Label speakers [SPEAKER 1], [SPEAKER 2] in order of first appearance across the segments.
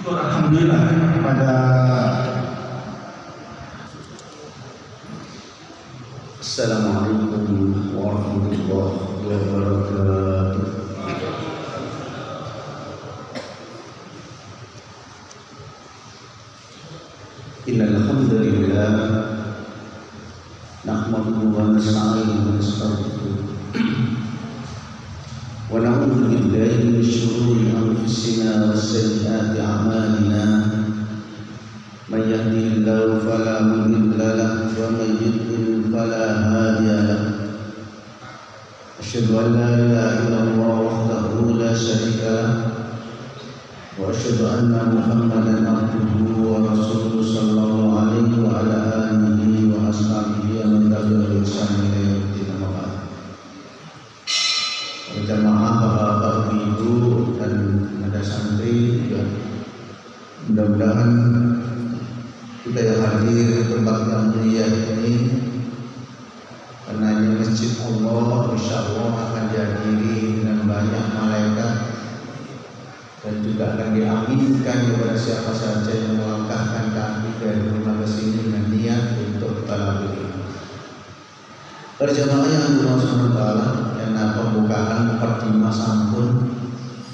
[SPEAKER 1] Alhamdulillah pada Assalamualaikum warahmatullahi wabarakatuh. Innal hamdalillah nahmaduhu wa nasta'inuhu wa nastaghfiruh wa na'udzu billahi min shururi anfusina wa sayyiati a'malina may yahdihillahu fala mudilla lahu wa may yudlil fala hadiya lahu asyhadu an la ilaha illallah wahdahu la syarika lahu wa asyhadu anna Muhammadan abduhu wa rasuluhu sallallahu alaihi wa ala alihi wa ashabihi wa man tabi'ahum bi ihsan ila yaumil qiyamah. Jamaah bapak ibu dan ada santri juga, mudah-mudahan kita yang hadir di tempat yang mulia ini, karena ini masjid Allah, insya Allah akan dihadiri dengan banyak malaikat dan juga akan diaminkan kepada siapa saja yang melangkahkan kaki dari rumah ke sini dengan niat untuk talabul ilmu. Berjamaah yang dimaksud Allah dan pembukaan mukadimah sampun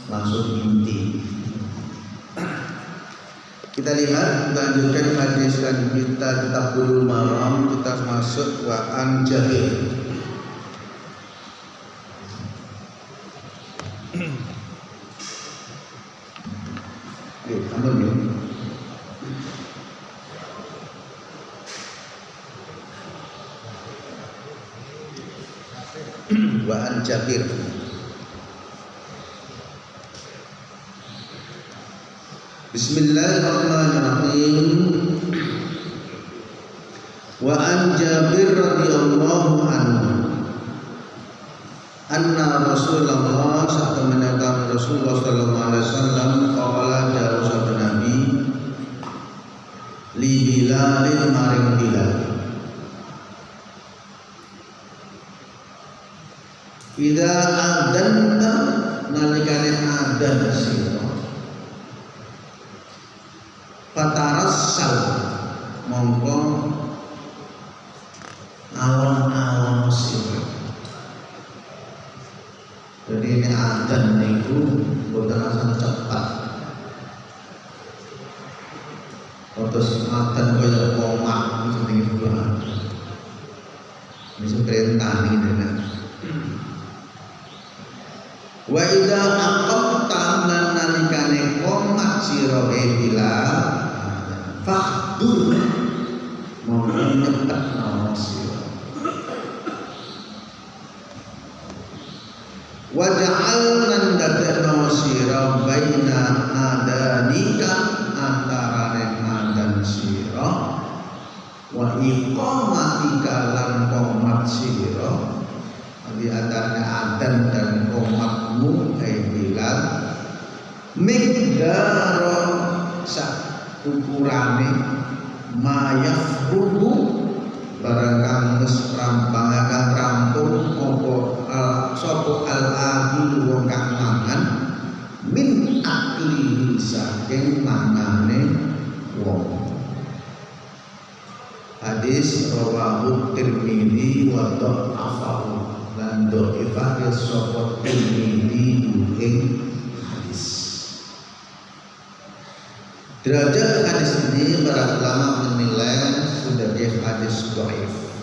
[SPEAKER 1] langsung inti. Kita lihat lanjutkan hadis dan kita Kitabul Maram, kita masuk wa an Jabir. Wa an Jabir. Bismillahirrahmanirrahim. Wa an Jabir radhiyallahu anhu anna Rasulullah sallallahu Rasulullah sallallahu alaihi wasallam qala dawu sabda Nabi li Bilalin maring Bilal idza adzanta nalikane adzan sira fatarassal mongko alon-alon sira. Jadi ini adzan niku boten asal cepat. Terus adzan kaya komak jenenge bulan. Bisa perintah iki dengan wa idza aqamta lan nalikane qomat sira Bilal fahdur mongko nyepetno sira wa ja'al lan dadekno sira baina adanika antarane adan sira wa iqamatika lan qomat sira di antaranya adan dan qomatmu Bilal migdaro sak ukurane mayafruhu barang kang wis rampung apa sapa al-adil wong kang mangan min akli saking mangane wong. Hadis rawahu Tirmidzi wa dha'afahu lan dhaifah sapa Tirmidzi ing hadis. Derajat hadis ini para ulama menilai sebagai hadis dhaif.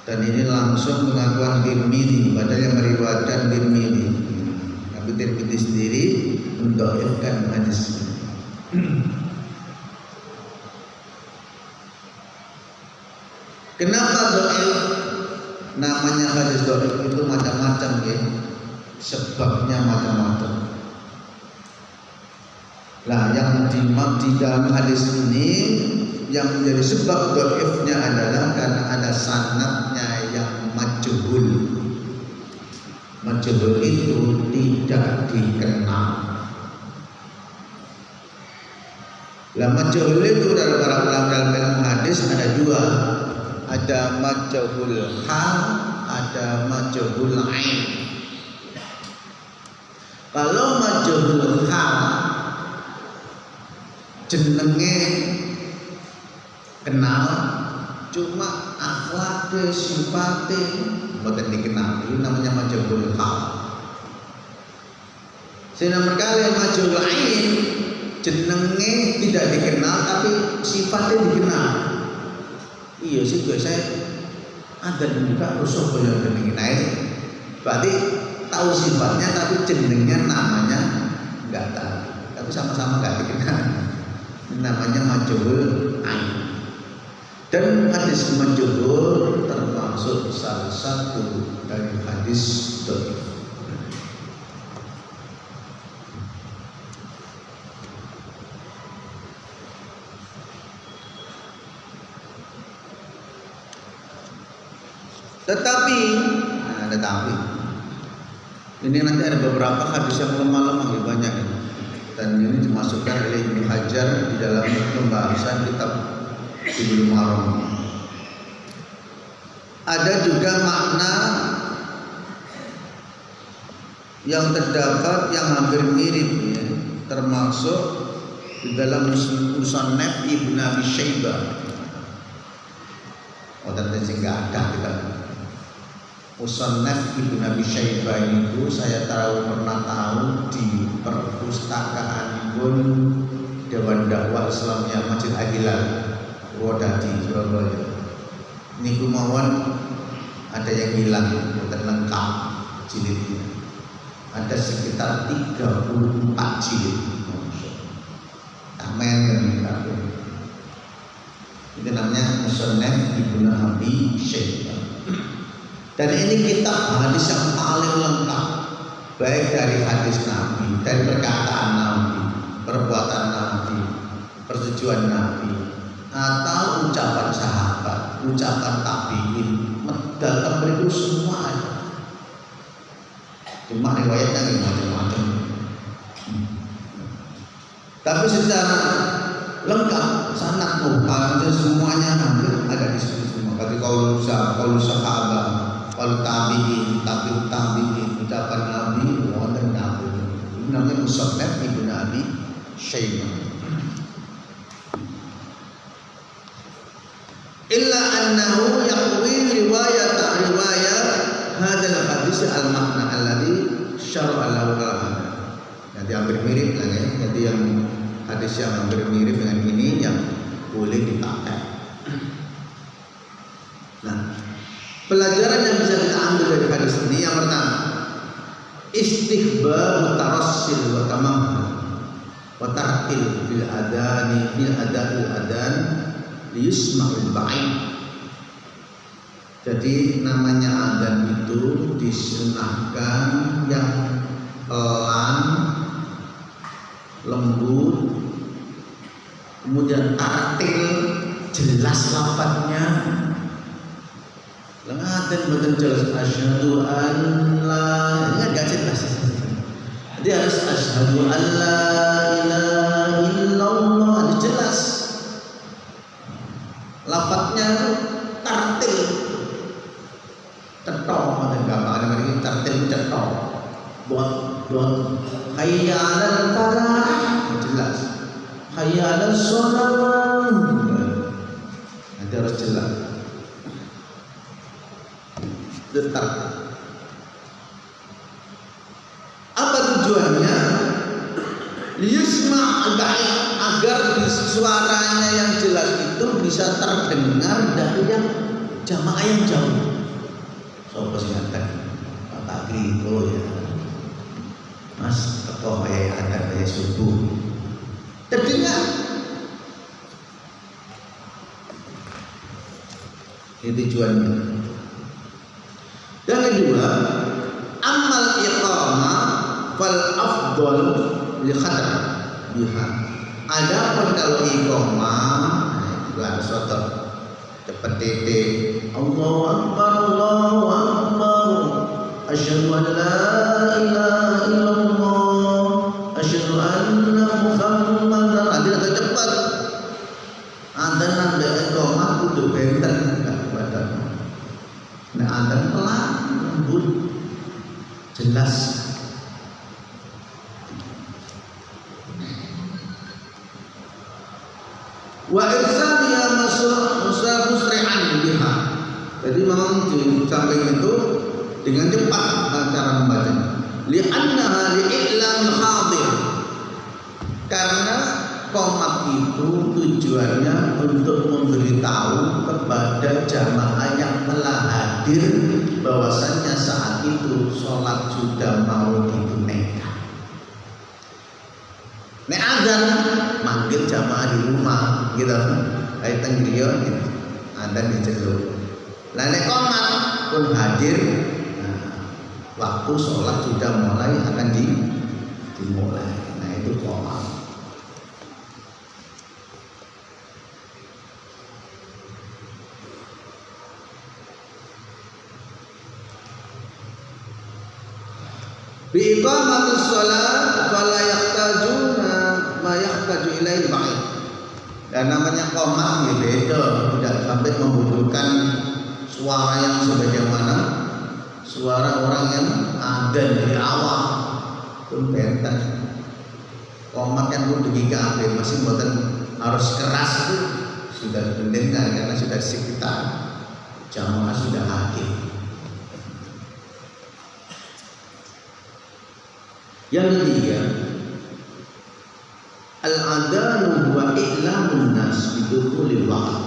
[SPEAKER 1] Dan ini langsung pengakuan Tirmidzi, padahal yang meriwayatkan Tirmidzi. Tapi Tirmidzi sendiri mendhaifkan hadis ini. Kenapa dhaif? Namanya hadis dhaif itu macam-macam ya. Sebabnya macam-macam. Nah, yang di dalam hadis ini yang menjadi sebab dhaifnya adalah karena ada sanadnya yang majhul. Majhul itu tidak dikenal. Lah majhul itu dalam para ulama dalam hadis ada dua. Ada majhul hal, ada majhul ain. Kalau majhul hal jenenge kenal, cuma akhlak sifate mboten dikenal, itu namanya majhul hal. Sehingga mereka majhul ain jenenge tidak dikenal tapi sifatnya dikenal. Iya sih biasa ada juga rusuh yang dikenal. Berarti tahu sifatnya tapi jenengnya namanya nggak tahu, tapi sama-sama nggak dikenal. Ini namanya majhul ain. Dan hadis majhul termasuk salah satu dari hadis dhaif. Tetapi ini nanti ada beberapa hadis yang lemah-lemah banyak, dan ini dimasukkan oleh Ibnu Hajar di dalam pembahasan kitab Ibnu Maram. Ada juga makna yang terdapat yang hampir mirip ya, termasuk di dalam Musannaf Ibnu Abi Syaibah. Dan sehingga ada kita Musannaf Ibnu Abi Syaibah itu saya pernah tahu di perpustakaan pun Dewan Dakwah Islamiyah Masjid Al-Hilal Purwodadi Surabaya. Ini kumawon ada yang hilang, bukan lengkap jilidnya. Ada sekitar 34 jilid. Amin dan itu namanya Musannaf Ibnu Abi Syaibah. Dan ini kitab hadis yang paling lengkap, baik dari hadis Nabi, dari perkataan Nabi, perbuatan Nabi, persetujuan Nabi, atau ucapan sahabat, ucapan tabi'in, dalam itu semua ada. Cuma riwayatnya macam-macam. Tapi secara lengkap, sanad muhal, semuanya hampir ada di situ semua. Tapi kalau sahabat, kalau tabi'in, ucapan Nabi, wonten Nabi. Ini namanya Musannaf Ibnu Abi Syaibah. Illa annahu yaqwi riwayat hadzal hadis al-makna alladhi syar'a lahu al-hadis. Jadi hampir mirip lah ya. Jadi yang hadis yang hampir mirip dengan ini yang boleh dipakai. Nah, pelajaran yang bisa kita ambil dari hadis ini yang pertama, istihbab tarassil wa tamam wa tartil fil adani fil ada'il adan liyusma'ul ba'id. Jadi namanya adzan itu disunahkan yang pelan, lembut, kemudian tartil, jelas lafadznya. Lengatan betul jelas asyhadu an la, ini enggak jelas. Jadi harus asyhadu an la ilaha illallah, jelas. Lafadznya tartil, cetok, ada ini tartil cetok. Buat hayya 'alal falah, jelas. Hayya 'alas shalah, nanti harus jelas. Detak. Apa tujuannya? Liyusma' baik, agar suaranya yang jelas itu bisa terdengar dari yang jamaah yang jauh. Sopo sing ngaten? Pak Griko ya. Mas teko wae ada wae subuh. Terdengar. Itu tujuannya. Yang kedua, amal iqamah fal afdal li khadar biha. Adapun kalau iqamah itu harus otot cepat titik. Allahu akbar, asyhadu an la ilaha illallah, asyhadu anna muhammadan. Ada cepat. Adzan nanda iqamah kudu benten enggak badan. Nah, adzan pelan, lembut, jelas. Wa irsaliya musri'an biha. Jadi memang di samping itu dengan cepat cara membaca. Li'annaha li'iklamil hadir. Karena qomat itu tujuannya untuk memberitahu kepada jamaah yang telah hadir bahwasannya saat itu sholat sudah mau ditunaikan. Nek adzan manggil jamaah di rumah gitu. Kayak tenggriya gitu. Adzan diceluk. Lah nek qomat pun hadir, waktu sholat sudah mulai akan dimulai. Nah itu qomat. Bi iqamatis shalat fala yahtajuna ma yahtaju ilaihi ba'id. Dan namanya qomat ya beda, tidak sampai membutuhkan suara yang sebagaimana suara orang yang adzan dari awal pun benten. Qomat yang pun demi kabeh masih mboten harus keras itu sudah mendengar karena sudah sekitar jamaah sudah hadir. Yang ketiga, al-adanu wa i'lamun nas bidukhulil waqt.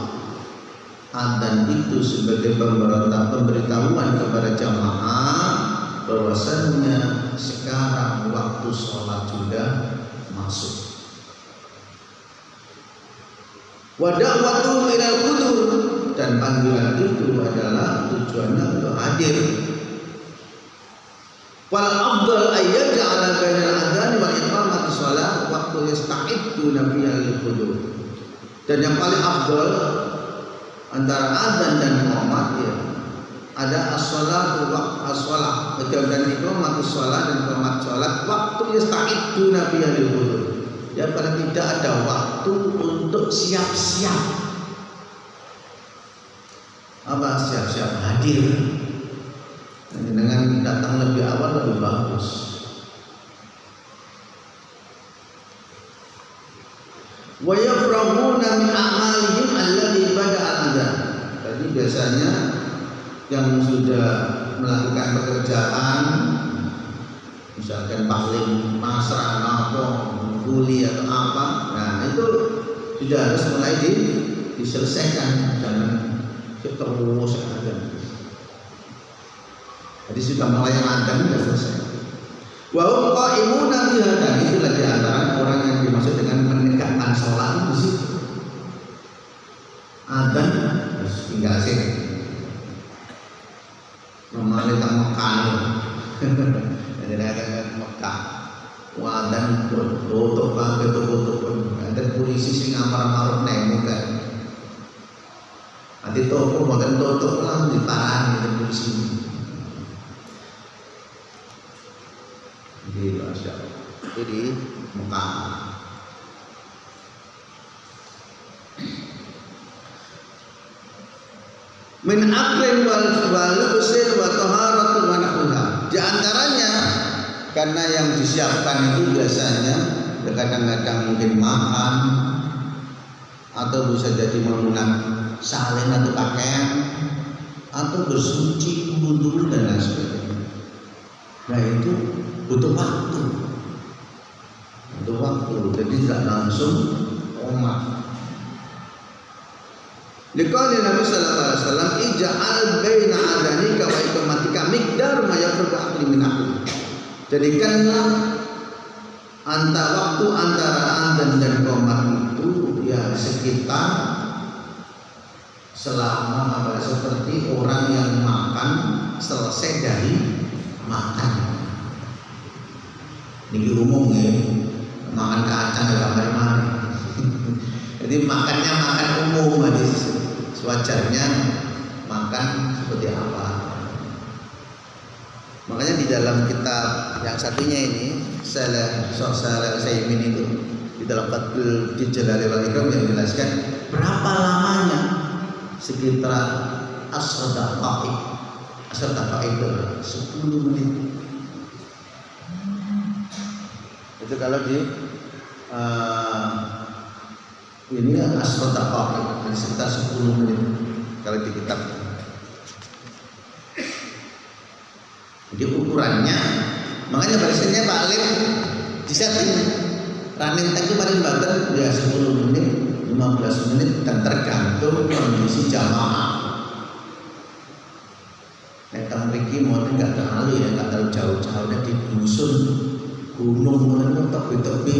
[SPEAKER 1] Adzan itu sebagai pemberitahuan kepada jamaah bahwasannya sekarang waktu sholat sudah masuk. Wa da'watu ilal hudur, dan panggilan itu adalah tujuannya untuk hadir. Wal afdal ayyaj'ala bainal adzan wal iqamati shalah waktu yasta'iddu nabiyal hudur. Dan yang paling afdal antara adzan dan iqamat ya ada as-shalatu wa as-shalah. Dan iqamati shalah dan iqamat shalah waktu yasta'iddu nabiyal hudur. Ya pada tidak ada waktu untuk siap-siap. Apa siap-siap hadir? Dengan datang lebih awal lebih bagus. Wa yafrahuna min a'malihim alladhi bada'a adzan. Jadi biasanya yang sudah melakukan pekerjaan misalkan paklim, masrah, napong, kuli atau apa, nah itu sudah harus mulai diselesaikan, jangan terus aja. Jadi sudah mulai adzan sudah selesai. Wa hum qa'imuna biha, dan itu lagi antara orang yang dimaksud dengan menegakkan sholat itu sih. Adzan terus tinggal sini. Normalnya tak Mekah. Jadi ada Mekah. Adzan tutup banget tutup. Ada polisi sing amar-amar nemu kan. Nanti toko bukan tutup lah diparani di polisi. Di Masya Allah. Itu di Mekah. Min aklin wal lubsin wa taharatu wa nahwiha. Di antaranya karena yang disiapkan itu biasanya kadang-kadang mungkin makan atau bisa jadi menggunakan salin atau pakaian atau bersuci, wudu dan lain sebagainya. Nah itu butuh waktu, jadi tidak langsung qomat. Liqauli Nabi sallallahu alaihi wasallam ij'al baina adanika wa iqamatika miqdar ma yafruqu aqli min aqli. Jadikanlah waktu antara adzan dan qomat itu ya sekitar selama seperti orang yang makan selesai dari makan. Ini umum ya, makan kacang dalam hari-hari. Jadi makannya makan umum, jadi sewajarnya makan seperti apa. Makanya di dalam kitab yang satunya ini, saya itu di dalam Fathul Jalalain wal Ikram yang menjelaskan berapa lamanya sekitar asar daqaiq itu 10 menit. Itu kalau di Ini asal dakwah ini sekitar 10 menit kalau di kitab. Jadi ukurannya, makanya barisannya Pak Alim disetting running time itu paling banter ya 10 menit, 15 menit dan tergantung kondisi jamaah. Netang mriki mau nggak terlalu ya, nggak terlalu jauh-jauhnya di dusun gunung mana tepi-tepi.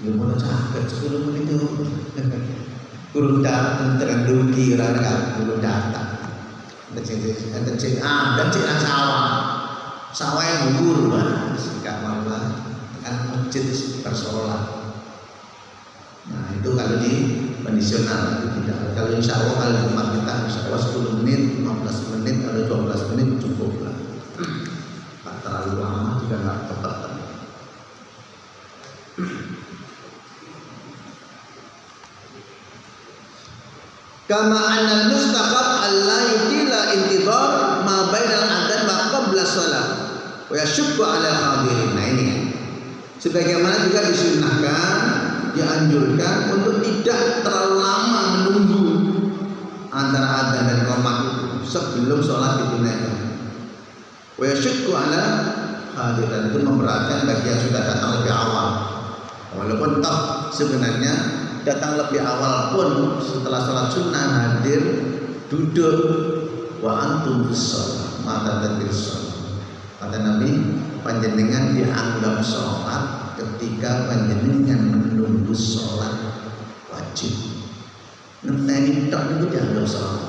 [SPEAKER 1] Lu mau capek 10 menit itu. Kurang datang terenduki orang kurang datang. Dan cek sawah yang gugur lah, sikap malah kan masjid bersolat. Nah itu kalau di kondisional itu tidak. Kalau insya Allah kalau di rumah kita insya Allah 10 menit, 15 menit atau 12 menit cukup lah. Tak terlalu lama juga nggak tepat. Kama anal mustaqab al-laitila intidhar ma bainal adzan wa qabla shalah wa yashukku ala hadirin. Nah ini kan. Sebagaimana juga disunnahkan, dianjurkan untuk tidak terlalu lama menunggu antara adzan dan qomat itu sebelum sholat ditunaikan. Wa yashukku ala hadirin, itu memberatkan bagi yang sudah datang lebih awal. Walaupun toh sebenarnya datang lebih awal pun setelah sholat sunnah hadir duduk wa antum bis-shalah mata dan bis-shalah. Kata Nabi, panjenengan dianggap sholat ketika panjenengan menunggu sholat wajib. Ngenteni tok itu dianggap sholat.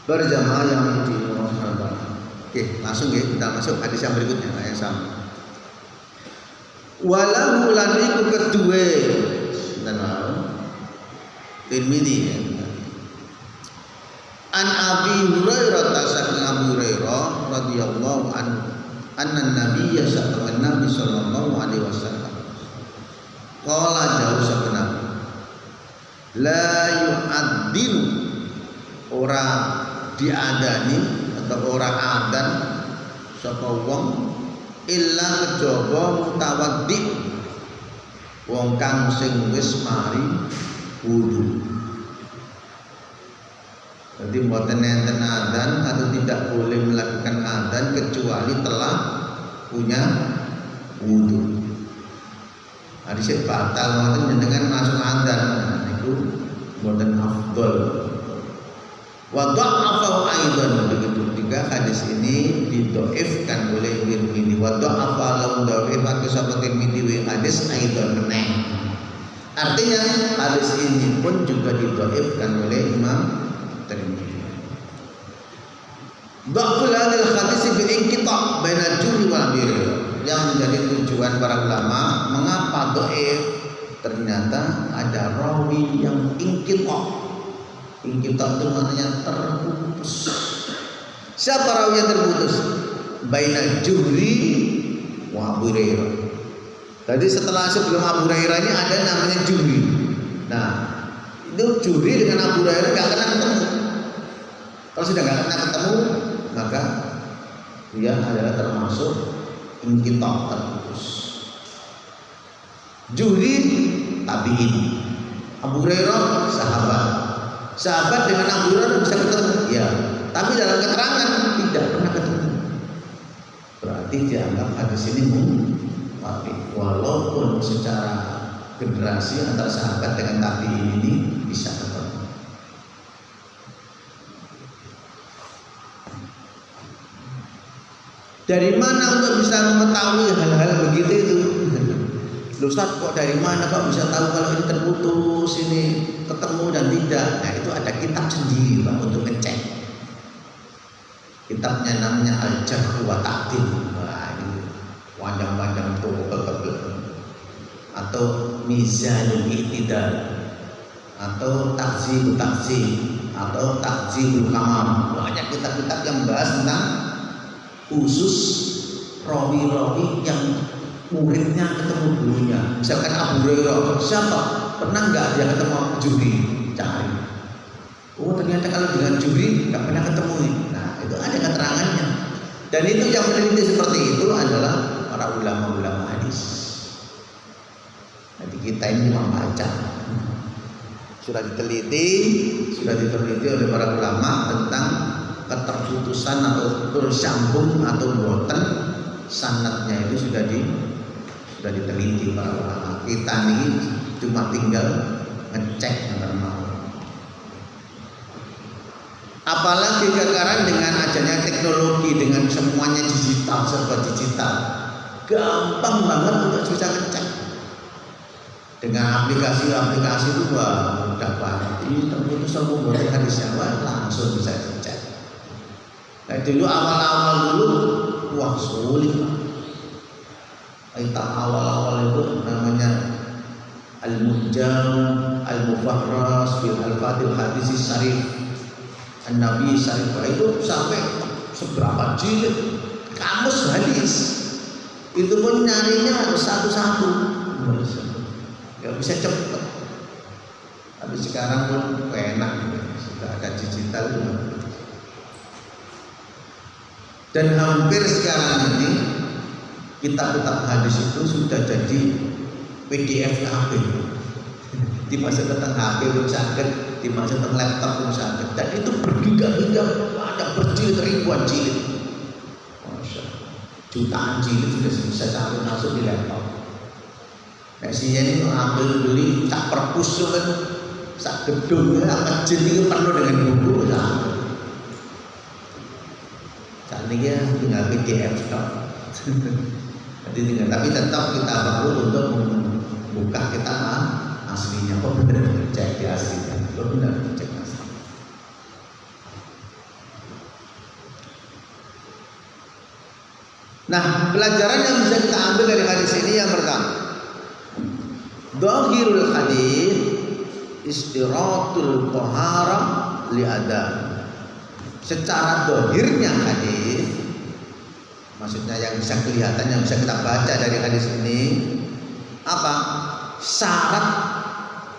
[SPEAKER 1] Berjamaah yang di rumah. Oke, langsung ya kita masuk hadis yang berikutnya yang sama. Walahu lan iku kedue dan Tirmidzi ya. An Abi Hurairah saking Abu Hurairah radhiyallahu anhu anna Nabiy sallallahu alaihi wasallam qala jauh sabana la yu'addinu ora diadani atau ora adzan sapa wong illa kejaba mutawaddi wong kang sing wis mari wudu. Jadi mboten enten adzan atau tidak boleh melakukan adzan kecuali telah punya wudu. Hadis batal ngoten jenengan langsung adzan niku mboten afdol. Wa dha'afahu aidan, begitu juga hadis ini didhaifkan oleh Tirmidzi. Wa dha'afa lahu dha'ifa sapa Tirmidzi hadis aidan meneh. Artinya hadis ini pun juga didhaifkan oleh Imam Tirmidzi. Dha'ful hadis hadis bi inqita' baina juri wal bir, yang menjadi tujuan para ulama mengapa dhaif, ternyata ada rawi yang inqita'. Inqita' itu maknanya terputus. Siapa rawi yang terputus? Baina Juhri wa Abu Hurairah. Tadi sebelum Abu Hurairah ini ada namanya Juhri. Nah, itu Juhri dengan Abu Hurairah gak pernah ketemu. Kalau sudah gak pernah ketemu, maka dia adalah termasuk inqita', terputus. Juhri tabi'in, Abu Hurairah sahabat dengan Abu Hurairah bisa ketemu, ya. Tapi dalam keterangan tidak pernah ketemu. Berarti dianggap hadis ini munqati, walaupun secara generasi antara sahabat dengan tabi'in ini bisa ketemu. Dari mana untuk bisa mengetahui hal-hal begitu itu? Loh Ustaz, kok dari mana kok bisa tahu kalau ini terputus, ini ketemu dan tidak? Nah itu ada kitab sendiri Pak untuk ngecek. Kitabnya namanya Al-Jarh wa Ta'dil. Wah ini panjang-panjang tuh atau Mizanul I'tidal, atau Tahzibul atau Tahzibul Kamal. Banyak kitab-kitab yang bahas tentang khusus rawi-rawi yang muridnya ketemu gurunya. Misalkan Abu Hurairah, siapa? Pernah nggak dia ketemu Juhri? Cari. Oh ternyata kalau dengan Juhri nggak pernah ketemu. Nah itu ada keterangannya. Dan itu yang meneliti seperti itu adalah para ulama-ulama hadis. Jadi kita ini cuma baca. Sudah diteliti oleh para ulama tentang keterputusan atau bersambung atau boten sanadnya itu sudah diteliti para ulama. Kita ini cuma tinggal ngecek yang mau. Apalagi sekarang dengan adanya teknologi, dengan semuanya digital, serba digital, gampang banget untuk bisa ngecek. Dengan aplikasi-aplikasi itu udah banyak. Ini terputus sama buat hadisnya, langsung bisa dicek. Nah dulu awal-awal dulu, wah sulit. Kita awal-awal itu namanya Al-Mujam, Al-Mufahras, Bil Al-Fadil Hadis Syarif, An-Nabi Syarif, itu sampai seberapa jilid kamus hadis. Itu pun nyarinya harus satu-satu, nggak bisa cepat. Tapi sekarang pun enak, sudah ada digital. Dan hampir sekarang ini kitab-kitab hadis itu sudah jadi PDF HP. Dimasuk tentang HP pun sakit, dimasuk tentang laptop pun sakit. Dan itu bergiga-giga, ada berjilid ribuan jilid. Masya Allah. Jutaan jilid sudah bisa sampai masuk di laptop. Nah sehingga ini ambil beli tak perpus kan, sak gedung, masjid itu penuh dengan buku. Saat ini tinggal PDF stop. Jadi tinggal, tapi tetap kita perlu untuk membuka kita aslinya. Kok benar cek di aslinya? Kok benar cek asli? Nah, pelajaran yang bisa kita ambil dari hadis ini yang pertama, dhahirul hadis istiratul tahara li adan. Secara dohirnya hadis, maksudnya yang bisa kelihatan, yang bisa kita baca dari hadis ini, apa? Syarat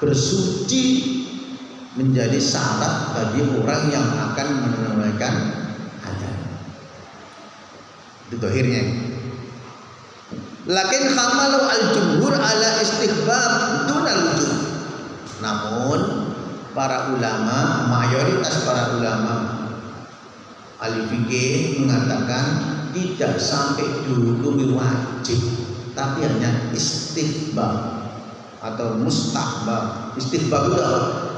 [SPEAKER 1] bersuci menjadi syarat bagi orang yang akan menunaikan adzan. Itu dohirnya. Lakin khamalu al-jumhur ala istihbab dunal wujub. Namun para ulama, mayoritas para ulama ahli fikih mengatakan tidak sampai dihukumi wajib, tapi hanya istihbab atau mustahbab. Istihbab itu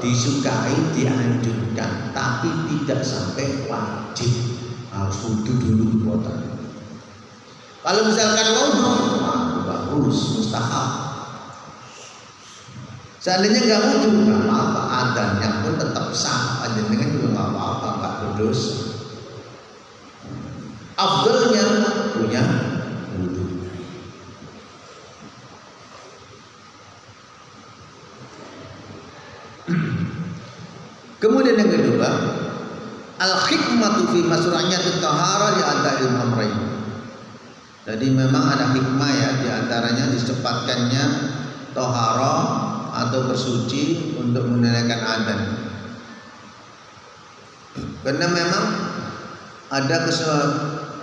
[SPEAKER 1] disukai, dianjurkan, tapi tidak sampai wajib. Harus wudu dulu buatan. Kalau misalkan wudu, bagus, mustahab. Seandainya nggak wudu, nggak apa-apa, adanya pun tetap sah. Dengan juga nggak apa-apa, nggak berdosa. Afdalnya punya wudu. Kemudian yang kedua, al-hikmatu fi masru'iyati tahara li ada'il amrayn. Jadi memang ada hikmah ya, di antaranya disepatkannya tahara atau bersuci untuk menunaikan adzan. Karena memang ada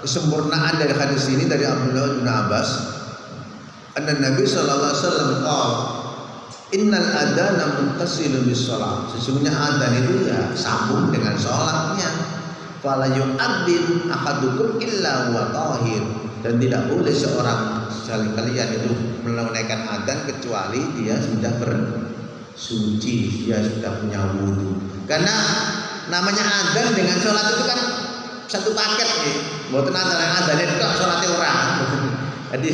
[SPEAKER 1] kesempurnaan dari hadis ini dari Abdullah bin Abbas. Anna Nabi sallallahu alaihi wasallam qala innal adzana muttasilun bis shalah. Sesungguhnya adzan itu ya sambung dengan salatnya. Fala yu'adzin ahadukum illa huwa tahir. Dan tidak boleh seorang kalian itu menunaikan adzan kecuali dia sudah bersuci, dia sudah punya wudu. Karena namanya adzan dengan salat itu kan satu paket nih. Mboten antara adzan itu salatnya orang. Jadi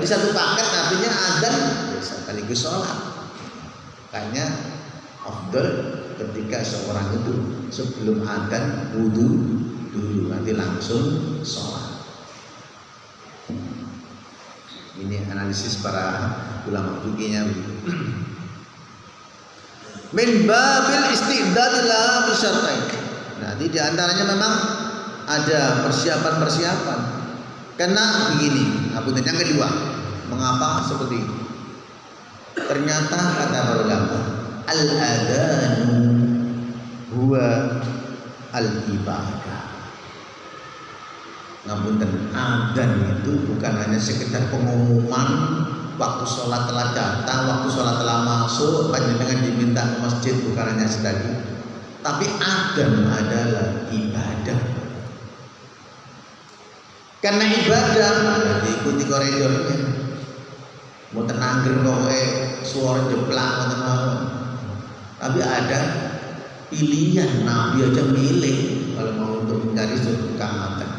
[SPEAKER 1] satu paket, artinya adzan sekaligus salat. Makanya afdal ketika seorang itu sebelum adzan wudu dulu, nanti langsung sholat. Ini analisis para ulama fikihnya. Min babil istidad la bisyartain. Nah, di antaranya memang ada persiapan-persiapan. Karena begini, yang kedua, mengapa seperti itu? Ternyata kata para ulama, al-adanu huwa al-ibadah. Ngapunten, adzan itu bukan hanya sekedar pengumuman waktu sholat telah datang, waktu sholat telah masuk, panjenengan diminta ke masjid, bukan hanya sekali. Tapi adzan adalah ibadah. Karena ibadah diikuti koridornya. Mau tenangger kok suara jeplak teman-teman. Tapi ada pilihan, Nabi aja milih kalau mau untuk mencari surga adzan.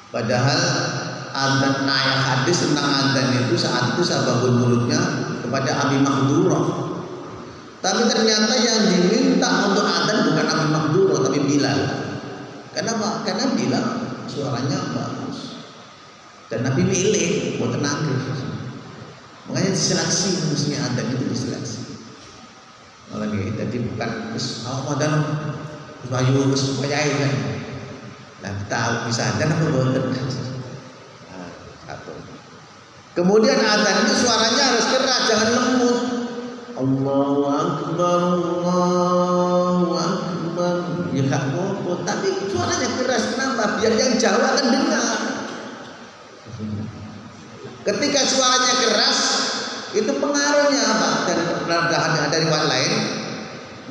[SPEAKER 1] Padahal adzan ayat hadis tentang adzan itu saat itu sababun nurutnya kepada Abi Mahdurah. Tapi ternyata yang diminta untuk adzan bukan Abi Mahdurah tapi Bilal. Kenapa? Karena Bilal suaranya bagus dan Nabi milih mau tenang. Makanya diseleksi mestinya adzan itu diseleksi. Malah jadi bukan Ramadan bayu supaya kan. Nah, tahu bisa adzan apa boleh. Satu. Kemudian adzan itu suaranya harus keras, jangan lembut. Allahu Akbar, Allahu Akbar. Ya gak apa-apa, tapi suaranya keras. Kenapa? Biar yang jauh akan dengar. Ketika suaranya keras, itu pengaruhnya apa? Dan dari riwayat lain,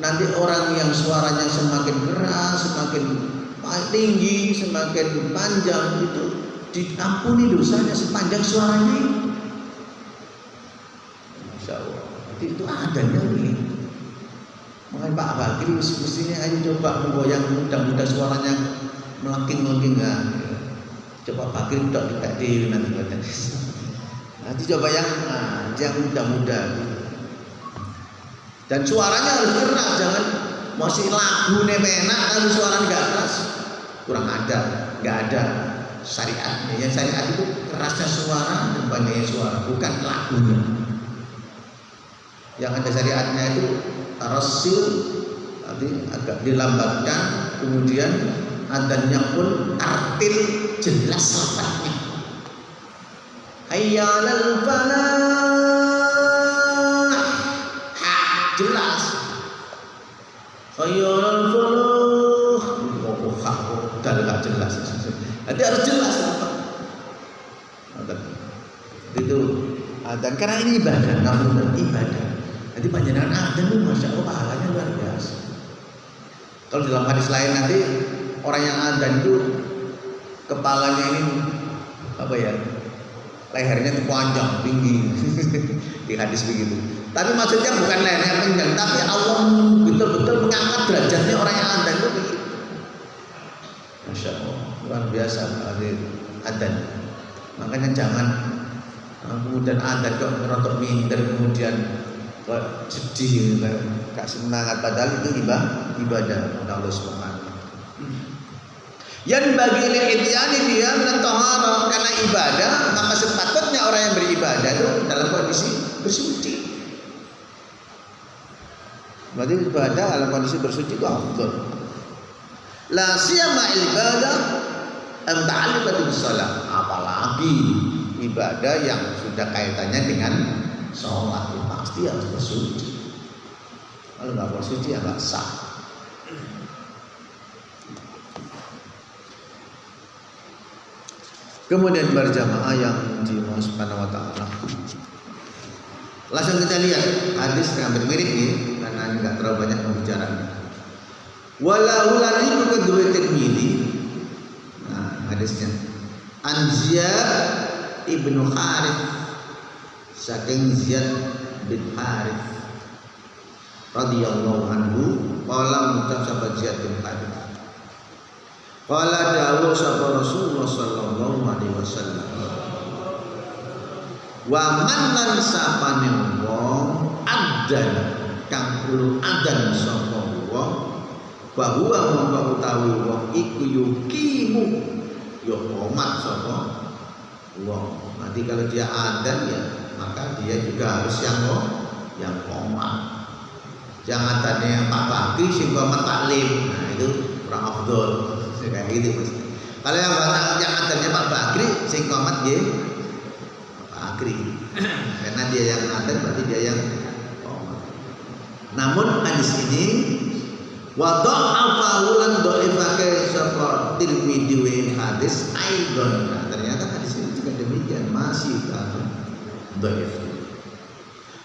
[SPEAKER 1] nanti orang yang suaranya semakin keras, semakin tinggi, semakin panjang itu diampuni dosanya sepanjang suaranya. Masya Allah. Jadi itu adanya nih. Makanya Pak Bakri mestinya ayo coba menggoyang mudah-mudah suaranya melengking-melengking kan. Coba Bakri udah tidak di nanti coba yang mudah-mudah. Dan suaranya harus keras, jangan masih lagu enak tapi suara nggak keras, kurang ada, nggak ada syariatnya. Yang syariat itu kerasnya suara dan banyaknya suara, bukan lagunya. Yang ada syariatnya itu rasil, nanti agak dilambatkan, kemudian adzannya pun tartil, jelas lafadznya. Hayya 'alal falah, jelas. Hayya 'alal falah, tidak jelas. Nanti harus jelas apa? Itu adzan karena ini ibadah, namun ibadah. Nanti panjenengan adzan itu masya Allah pahalanya luar biasa. Kalau dalam hadis lain nanti orang yang adzan itu kepalanya ini apa ya? Lehernya itu panjang, tinggi. Di hadis begitu. Tapi maksudnya bukan lehernya panjang, tapi Allah betul-betul mengangkat derajatnya orang yang adzan itu begitu. Masya Allah, luar biasa adzan. Makanya jangan kemudian adzan kok merontok minder, kemudian kok sedih, gak semangat. Padahal itu ibadah Allah Subhanahu. Yang bagi ityani dia mentohara karena ibadah, maka sepatutnya orang yang beribadah itu dalam kondisi bersuci. Berarti ibadah dalam kondisi bersuci itu afdal. La siyama ibadah ta'alluqatu bisalah, apalagi ibadah yang sudah kaitannya dengan sholat, itu pasti harus bersuci. Kalau nggak bersuci ya nggak sah. Kemudian berjamaah yang di Allah Subhanahu wa taala. Langsung kita lihat hadis yang mirip nih karena enggak terlalu banyak pembicaraan. Walau lari kedua Tirmidzi. Nah, hadisnya An Ziyad ibnu Harith, saking Ziyad bin Harith radhiyallahu anhu, qala mutab sahabat Ziyad bin Harith. Qala dawuh sapa Rasulullah sallallahu alaihi wasallam. Wa man lan sapane wong adzan kang kulo adzan sapa wong bahwa mongko utawi wong iku yukimu yo qomat sapa wong. Nanti kalau dia adzan ya maka dia juga harus yang qomat. Jangan tanya Pak Bakri sing qomat taklim. Nah itu kurang afdol. Kayak gitu Mas. Kalau yang adzannya Pak Bakri sing qomat nggih Pak Bakri. Karena dia yang adzan berarti dia yang qomat. Namun hadis ini wa dha'afa lan dha'ifake sapa Tirmidzi hadis aidon. Nah, ternyata hadis ini juga demikian, masih dhaif.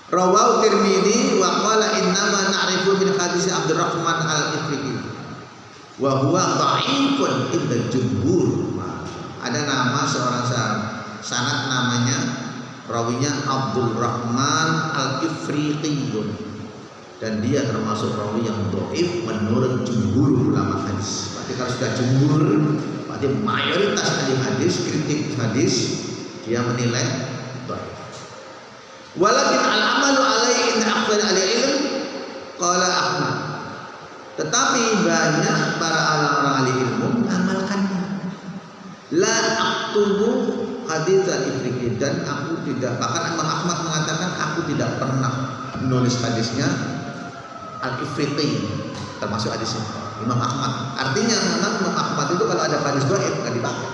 [SPEAKER 1] Rawahu Tirmidzi wa qala innama na'rifu min hadis Abdurrahman al-Ifriqi wa huwa dhaifun inda jumhur. Ada nama seorang sanad namanya rawinya Abdurrahman al-Ifriqi dan dia termasuk rawi yang dhaif menurut jumhur ulama hadis. Berarti kalau sudah jumhur, berarti mayoritas ahli hadis, kritik hadis, dia menilai dhaif. Walakin al-amalu alaihi inda akthar al-ilm qala Ahmad. Tetapi banyak para orang ahli ilmu mengamalkannya. La aktubu hadits al-Ifriqi, dan aku tidak, bahkan Imam Ahmad mengatakan aku tidak pernah menulis hadisnya al-Ifriqi, termasuk hadisnya Imam Ahmad. Artinya memang Imam Ahmad itu kalau ada hadis dhaif enggak dipakai.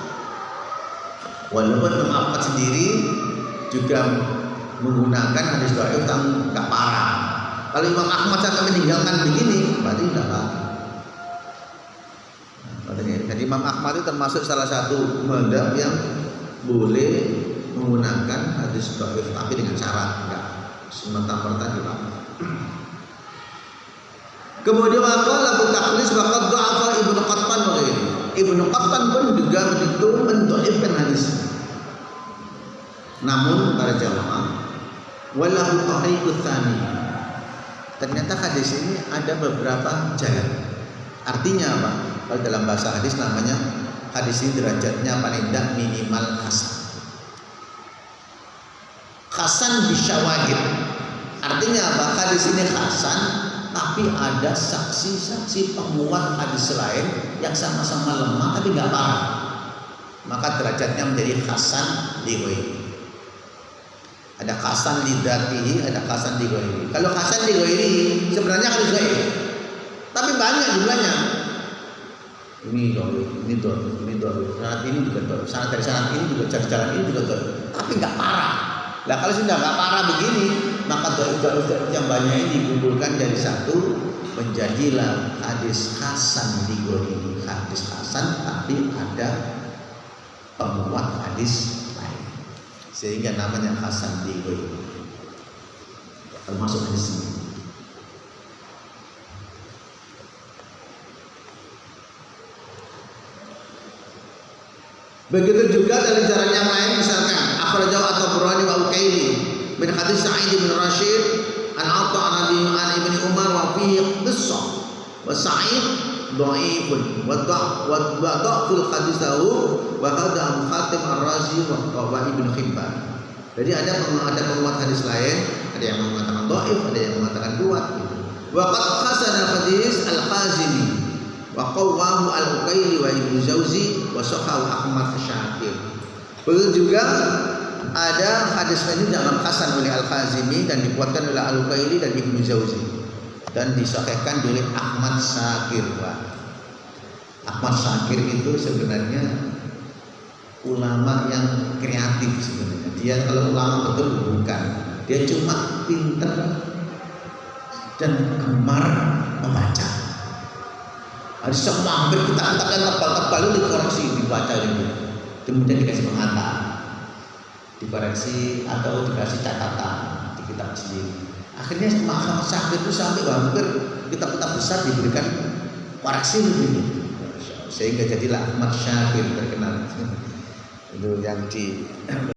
[SPEAKER 1] Walaupun Imam Ahmad sendiri juga menggunakan hadis dhaif yang enggak parah. Kalau Imam Ahmad sampai meninggalkan begini, berarti enggak apa. Jadi Imam Ahmad itu termasuk salah satu mazhab yang boleh menggunakan hadis dhaif tapi dengan syarat enggak semata-mata dipakai. Kemudian waqala Abu Taqlis wa qad dha'afa Ibnu Qattan wa ghairihi. Ibnu Qattan pun juga begitu mendhaifkan hadis. Namun para jamaah walahu tariqut tsani. Ternyata hadis ini ada beberapa jalan. Artinya apa? Kalau dalam bahasa hadis namanya hadis ini derajatnya paling tidak minimal hasan. Hasan bisyawahid. Artinya apa? Hadis ini hasan tapi ada saksi-saksi penguat hadis lain yang sama-sama lemah tapi nggak parah. Maka derajatnya menjadi hasan li ghairihi. Ada hasan li dzatihi, ada hasan li ghairihi. Kalau hasan li ghairihi sebenarnya hadis dhaif. Tapi banyak jumlahnya. Ini dhaif, ini dhaif, ini dhaif. Sanad ini juga dhaif. Sanad dari sanad ini juga jalan ini juga dhaif. Tapi nggak parah. Nah kalau sudah nggak parah begini, maka dhaif yang banyak ini dikumpulkan jadi satu, menjadilah hadis hasan li ghairihi. Hadis hasan tapi ada penguat hadis lain, sehingga namanya hasan li ghairihi. Termasuk hadis ini. Begitu juga dari jalan yang lain, misalkan akhrajahu at-Tabrani wa Uqaili min hadis Sa'id bin Rashid an Atha an Ibnu Umar wa fihi qissah wa Sa'id dhaifun wa dha'ful hadithahu wa qad Abu Hatim Ar-Razi wa Ibnu Hibban. Jadi ada penguat hadis lain, ada yang mengatakan dhaif, ada yang mengatakan kuat gitu. Wa qad hasana hadis Al-Khazimi wa qawwahu al-Uqaili wa Ibnu Jauzi wa sahahu Ahmad Syakir. Begitu juga ada hadis ini dalam hasan oleh Al-Khazimi dan dikuatkan oleh Al-Uqaili dan Ibnu Jauzi dan disahihkan oleh Ahmad Syakir. Ahmad Syakir itu sebenarnya ulama yang kreatif sebenarnya. Dia kalau ulama betul bukan. Dia cuma pinter dan gemar membaca. Harus semua hampir kitab-kitab yang tebal-tebal itu dikoreksi, dibaca gitu. Kemudian dikasih pengantar, dikoreksi atau dikasih catatan di kitab sendiri. Akhirnya Ahmad Syakir itu sampai hampir kitab-kitab besar diberikan koreksi begini, sehingga jadilah Ahmad Syakir terkenal. Itu yang di